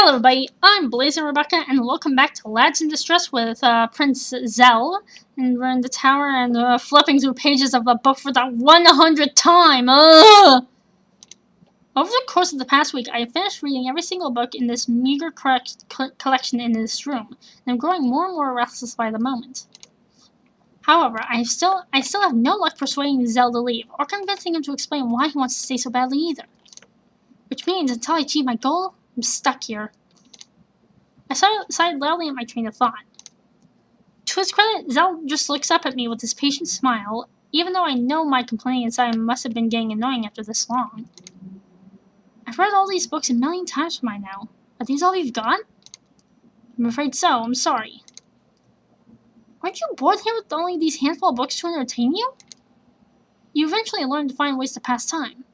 Hello everybody, I'm Blaze and Rebecca, and welcome back to Lads in Distress with Prince Zell. And we're in the tower and flipping through pages of a book for the 100th time. Ugh! Over the course of the past week, I have finished reading every single book in this meager collection in this room, and I'm growing more and more restless by the moment. However, I still have no luck persuading Zell to leave, or convincing him to explain why he wants to stay so badly either. Which means, until I achieve my goal, I'm stuck here. I sighed loudly at my train of thought. To his credit, Zell just looks up at me with his patient smile, even though I know my complaining inside must have been getting annoying after this long. I've read all these books a million times by now. Are these all you've got? I'm afraid so, I'm sorry. Aren't you bored here with only these handful of books to entertain you? You eventually learn to find ways to pass time.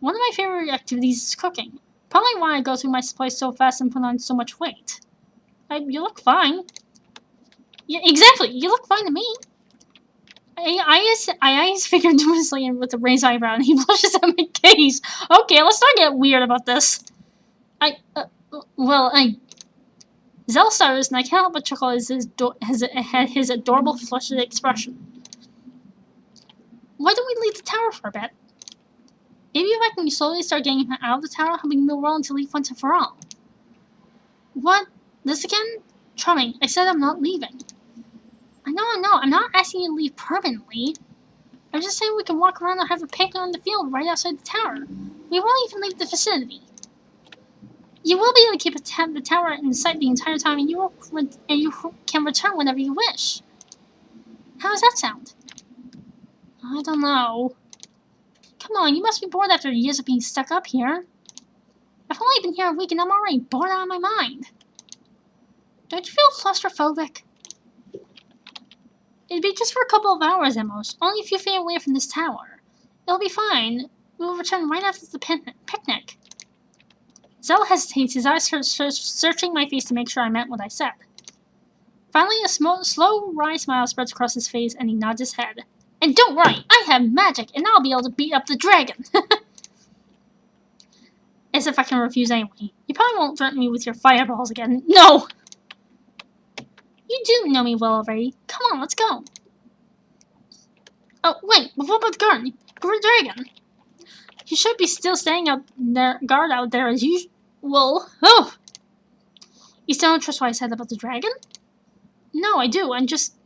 One of my favorite activities is cooking. Probably why I go through my supplies so fast and put on so much weight. You look fine. Yeah, exactly. You look fine to me. I eyes figured nervously and with a raised eyebrow, and he blushes at my gaze. Okay, let's not get weird about this. Zell stutters, and I can't help but chuckle at his adorable flushed expression. Why don't we leave the tower for a bit? Maybe if I can slowly start getting him out of the tower, helping the world to leave once and for all. What? This again? Charming, I said I'm not leaving. I know, I'm not asking you to leave permanently. I'm just saying we can walk around and have a picnic on the field right outside the tower. We won't even leave the vicinity. You will be able to keep the tower in sight the entire time, and you can return whenever you wish. How does that sound? I don't know. Come on, you must be bored after years of being stuck up here. I've only been here a week and I'm already bored out of my mind. Don't you feel claustrophobic? It'd be just for a couple of hours at most, only a few feet away from this tower. It'll be fine. We'll return right after the picnic. Zell hesitates, his eyes searching my face to make sure I meant what I said. Finally, a slow, wry smile spreads across his face and he nods his head. And don't worry, I have magic, and I'll be able to beat up the dragon. As if I can refuse anyway. You probably won't threaten me with your fireballs again. No! You do know me well already. Come on, let's go. Oh, wait, before about the garden? Great dragon. You should be still staying out there, guard out there as usual. Oh! You still don't trust what I said about the dragon? No, I do. I'm just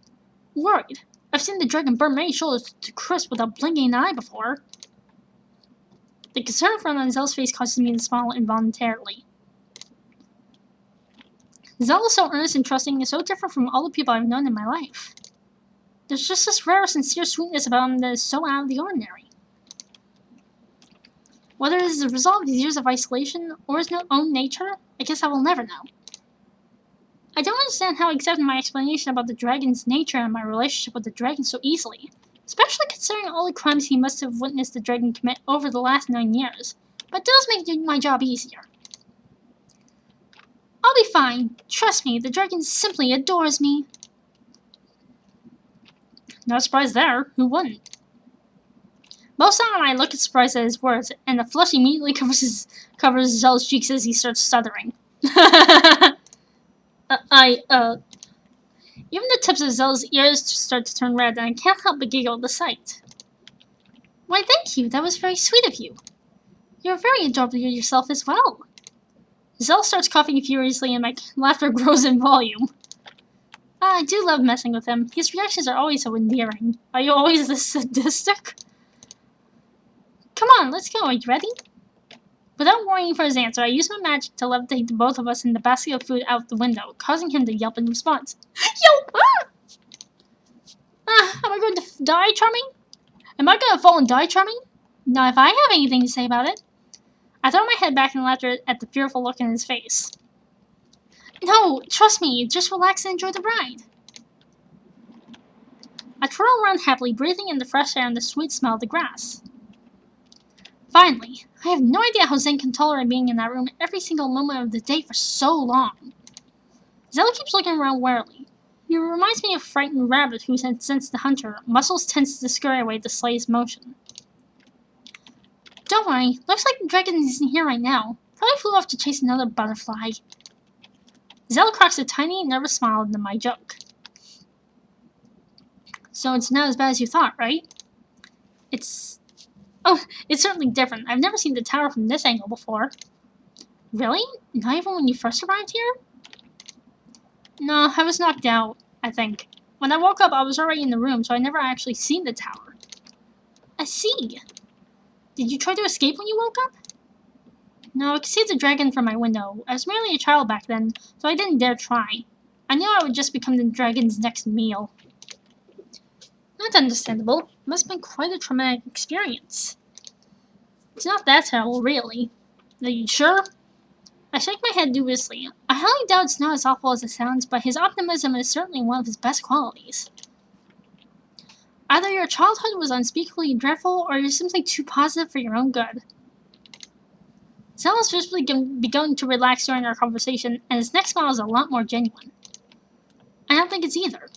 worried. I've seen the dragon burn many shoulders to crisp without blinking an eye before. The concern frown on Zell's face causes me to smile involuntarily. Zell is so earnest and trusting and so different from all the people I've known in my life. There's just this rare, sincere sweetness about him that is so out of the ordinary. Whether it is the result of these years of isolation or his own nature, I guess I will never know. I don't understand how he accepted my explanation about the dragon's nature and my relationship with the dragon so easily, especially considering all the crimes he must have witnessed the dragon commit over the last 9 years, but it does make my job easier. I'll be fine. Trust me, the dragon simply adores me. No surprise there. Who wouldn't? Most of the time I look surprised at his words, and the flush immediately covers Zell's cheeks as he starts stuttering. Even the tips of Zell's ears start to turn red, and I can't help but giggle at the sight. Why, thank you. That was very sweet of you. You're very adorable yourself as well. Zell starts coughing furiously, and my laughter grows in volume. I do love messing with him. His reactions are always so endearing. Are you always this sadistic? Come on, let's go. Are you ready? Without waiting for his answer, I use my magic to levitate the both of us in the basket of food out the window, causing him to yelp in response. Yelp! Am I going to die, Charming? Am I going to fall and die, Charming? Not if I have anything to say about it. I throw my head back in laughter at the fearful look in his face. No, trust me, just relax and enjoy the ride. I twirl around happily, breathing in the fresh air and the sweet smell of the grass. Finally, I have no idea how Zen can tolerate being in that room every single moment of the day for so long. Zell keeps looking around warily. He reminds me of a frightened rabbit who can sense the hunter, muscles tense to scurry away to slay his motion. Don't worry, looks like the dragon isn't here right now. Probably flew off to chase another butterfly. Zell cracks a tiny, nervous smile into my joke. So it's not as bad as you thought, right? Oh, it's certainly different. I've never seen the tower from this angle before. Really? Not even when you first arrived here? No, I was knocked out, I think. When I woke up, I was already in the room, so I never actually seen the tower. I see. Did you try to escape when you woke up? No, I could see the dragon from my window. I was merely a child back then, so I didn't dare try. I knew I would just become the dragon's next meal. That's understandable. It must have been quite a traumatic experience. It's not that terrible, really. Are you sure? I shake my head dubiously. I highly doubt it's not as awful as it sounds, but his optimism is certainly one of his best qualities. Either your childhood was unspeakably dreadful, or you're simply too positive for your own good. Zell has visibly begun to relax during our conversation, and his next smile is a lot more genuine. I don't think it's either.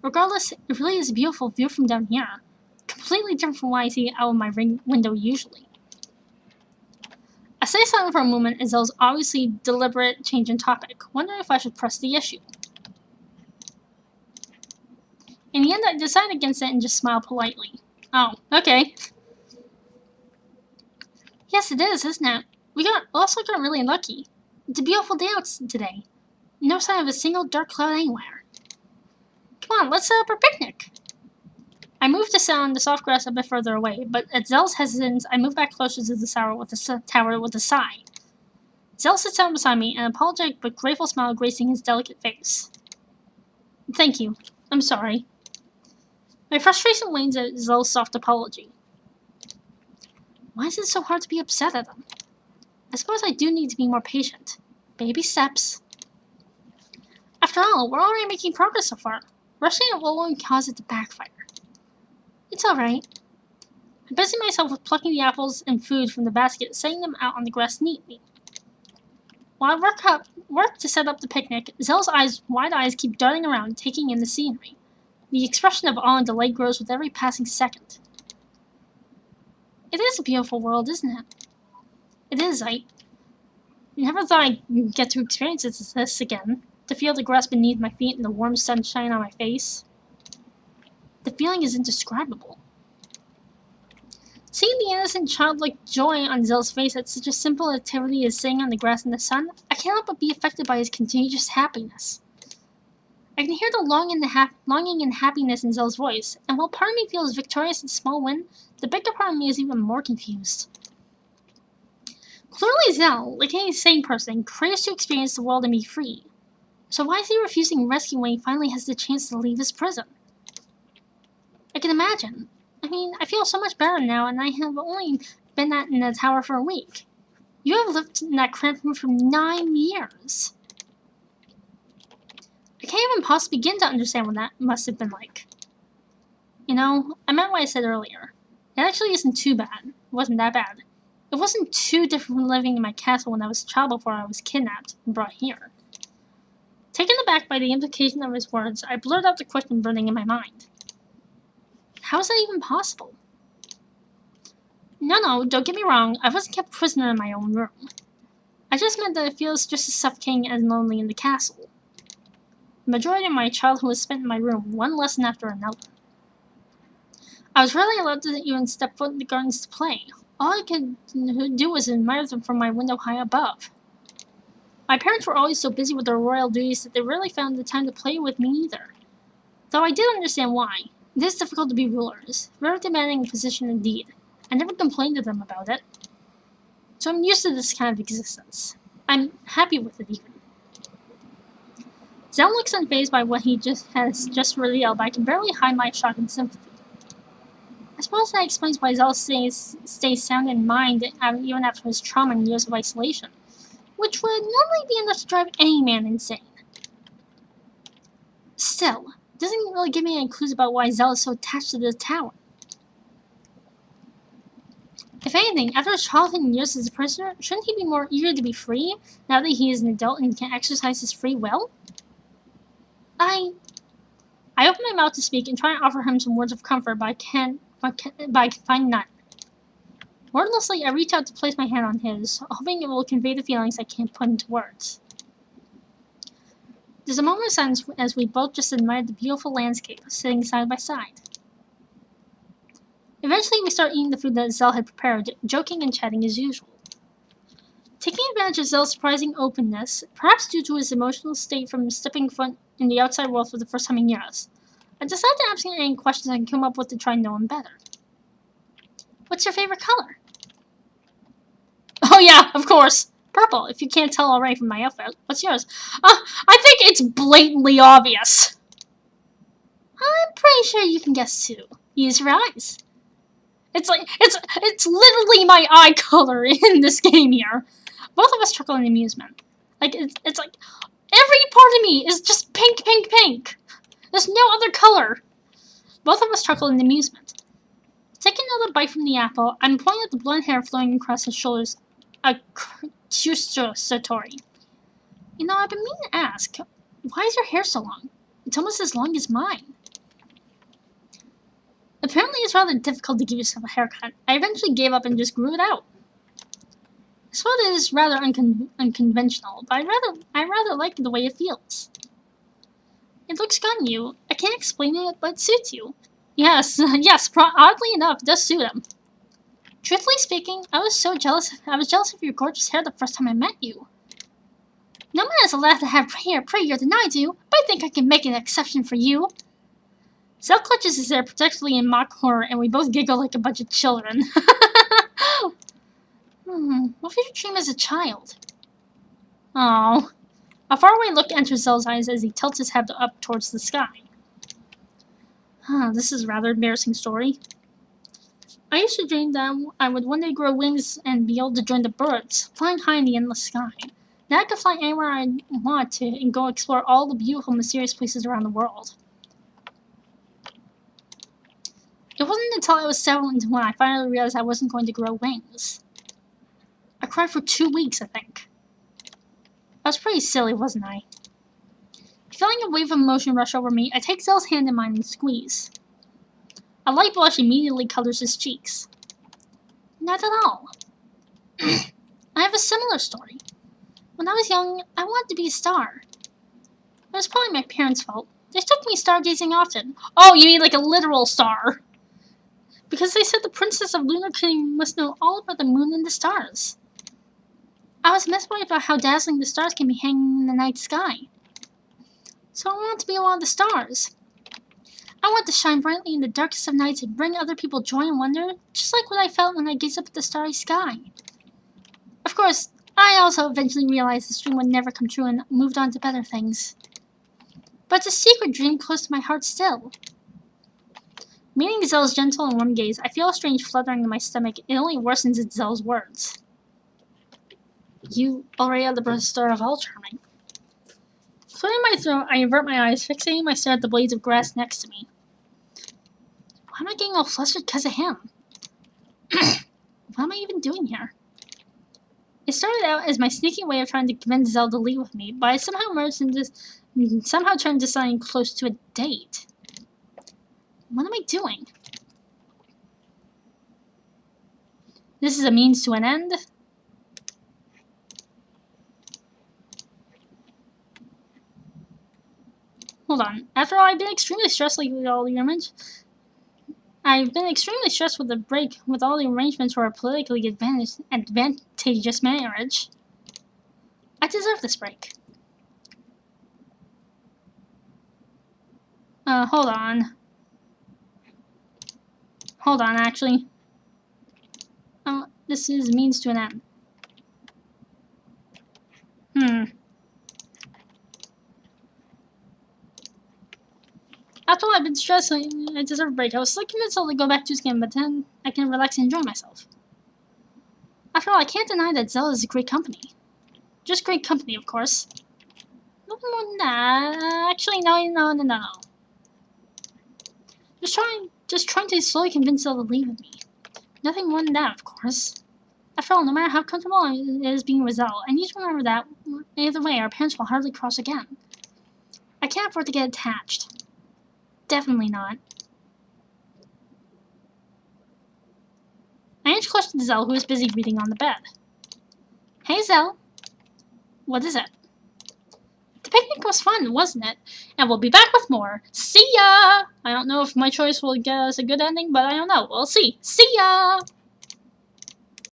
Regardless, it really is a beautiful view from down here. Completely different from what I see out of my window usually. I stay silent for a moment as Zell's obviously deliberate change in topic, wondering if I should press the issue. In the end, I decide against it and just smile politely. Oh, okay. Yes, it is, isn't it? We also got really lucky. It's a beautiful day out today. No sign of a single dark cloud anywhere. Come on, let's set up our picnic. I move to sit on the soft grass a bit further away, but at Zell's hesitance, I move back closer to the tower with a sigh. Zell sits down beside me, an apologetic but grateful smile gracing his delicate face. Thank you. I'm sorry. My frustration wanes at Zell's soft apology. Why is it so hard to be upset at him? I suppose I do need to be more patient. Baby steps. After all, we're already making progress so far. Rushing it will only cause it to backfire. It's alright. I busy myself with plucking the apples and food from the basket, setting them out on the grass neatly. While I work to set up the picnic, Zell's wide eyes keep darting around, taking in the scenery. The expression of awe and delight grows with every passing second. It is a beautiful world, isn't it? It is. I never thought I'd get to experience this again. To feel the grass beneath my feet and the warm sunshine on my face. The feeling is indescribable. Seeing the innocent childlike joy on Zell's face at such a simple activity as sitting on the grass in the sun, I cannot but be affected by his contagious happiness. I can hear the longing and happiness in Zell's voice, and while part of me feels victorious at the small win, the bigger part of me is even more confused. Clearly Zell, like any sane person, craves to experience the world and be free. So why is he refusing rescue when he finally has the chance to leave his prison? I can imagine. I mean, I feel so much better now, and I have only been in the tower for a week. You have lived in that cramped room for 9 years. I can't even possibly begin to understand what that must have been like. You know, I meant what I said earlier. It actually isn't too bad. It wasn't that bad. It wasn't too different from living in my castle when I was a child before I was kidnapped and brought here. Taken aback by the implication of his words, I blurted out the question burning in my mind. How is that even possible? No, don't get me wrong, I wasn't kept prisoner in my own room. I just meant that it feels just as suffocating and lonely in the castle. The majority of my childhood was spent in my room, one lesson after another. I was rarely allowed to even step foot in the gardens to play. All I could do was admire them from my window high above. My parents were always so busy with their royal duties that they rarely found the time to play with me either. Though I did understand why. It is difficult to be rulers, very demanding a position indeed. I never complained to them about it. So I'm used to this kind of existence. I'm happy with it even. Zell looks unfazed by what he has just revealed, but I can barely hide my shock and sympathy. I suppose that explains why Zell stays sound in mind even after his trauma and years of isolation, which would normally be enough to drive any man insane. Still, it doesn't really give me any clues about why Zell is so attached to the tower. If anything, after his childhood and years as a prisoner, shouldn't he be more eager to be free now that he is an adult and can exercise his free will? I open my mouth to speak and try and offer him some words of comfort, but I can find none. Wordlessly, I reach out to place my hand on his, hoping it will convey the feelings I can't put into words. There's a moment of silence as we both just admire the beautiful landscape, sitting side by side. Eventually, we start eating the food that Zell had prepared, joking and chatting as usual. Taking advantage of Zell's surprising openness, perhaps due to his emotional state from stepping foot in the outside world for the first time in years, I decided to ask him any questions I can come up with to try and know him better. What's your favorite color? Oh yeah, of course. Purple, if you can't tell already from my outfit. What's yours? I think it's blatantly obvious. I'm pretty sure you can guess too. Use your eyes. It's literally my eye color in this game here. Both of us chuckle in amusement. Like, it's like, every part of me is just pink, pink, pink. There's no other color. Both of us chuckle in amusement. Taking another bite from the apple, I'm pointing at the blonde hair flowing across his shoulders. Accusatory. You know, I've been meaning to ask, why is your hair so long? It's almost as long as mine. Apparently it's rather difficult to give yourself a haircut. I eventually gave up and just grew it out. I suppose it is rather unconventional, but I rather like the way it feels. It looks good on you. I can't explain it, but it suits you. Yes, oddly enough, it does suit him. Truthfully speaking, I was jealous of your gorgeous hair the first time I met you. No man is allowed to have hair prettier than I do, but I think I can make an exception for you. Zell clutches his hair protectively in mock horror, and we both giggle like a bunch of children. What did you dream as a child? Oh. A faraway look enters Zell's eyes as he tilts his head up towards the sky. This is a rather embarrassing story. I used to dream that I would one day grow wings and be able to join the birds, flying high in the endless sky. That I could fly anywhere I want to and go explore all the beautiful, mysterious places around the world. It wasn't until I was 7 when I finally realized I wasn't going to grow wings. I cried for 2 weeks, I think. I was pretty silly, wasn't I? Feeling a wave of emotion rush over me, I take Zell's hand in mine and squeeze. A light blush immediately colors his cheeks. Not at all. I have a similar story. When I was young, I wanted to be a star. It was probably my parents' fault. They took me stargazing often. Oh, you mean like a literal star? Because they said the Princess of Lunar Kingdom must know all about the moon and the stars. I was mesmerized about how dazzling the stars can be hanging in the night sky. So I wanted to be one of the stars. I want to shine brightly in the darkest of nights and bring other people joy and wonder, just like what I felt when I gazed up at the starry sky. Of course, I also eventually realized this dream would never come true and moved on to better things. But it's a secret dream close to my heart still. Meeting Zell's gentle and warm gaze, I feel a strange fluttering in my stomach. It only worsens at Zell's words. You already are the best star of all, Charming. Clearing my throat, I avert my eyes, fixating my stare at the blades of grass next to me. Why am I getting all flustered because of him? What am I even doing here? It started out as my sneaky way of trying to convince Zell to leave with me, but I somehow turned into something close to a date. What am I doing? This is a means to an end? Hold on. After all, I've been extremely stressed lately with all the arrangements. I've been extremely stressed with the break, with all the arrangements for a politically advantageous marriage. I deserve this break. Hold on. Hold on, actually. This is means to an end. After all I've been stressed, I deserve a break. I was so convinced I'll go back to this game, but then I can relax and enjoy myself. After all, I can't deny that Zell is a great company. Just great company, of course. Nothing more than that. Actually, no. Just trying to slowly convince Zell to leave with me. Nothing more than that, of course. After all, no matter how comfortable it is being with Zell, I need to remember that, either way, our parents will hardly cross again. I can't afford to get attached. Definitely not. I inch close to Zell, who is busy reading on the bed. Hey, Zell. What is it? The picnic was fun, wasn't it? And we'll be back with more. See ya! I don't know if my choice will get us a good ending, but I don't know. We'll see. See ya!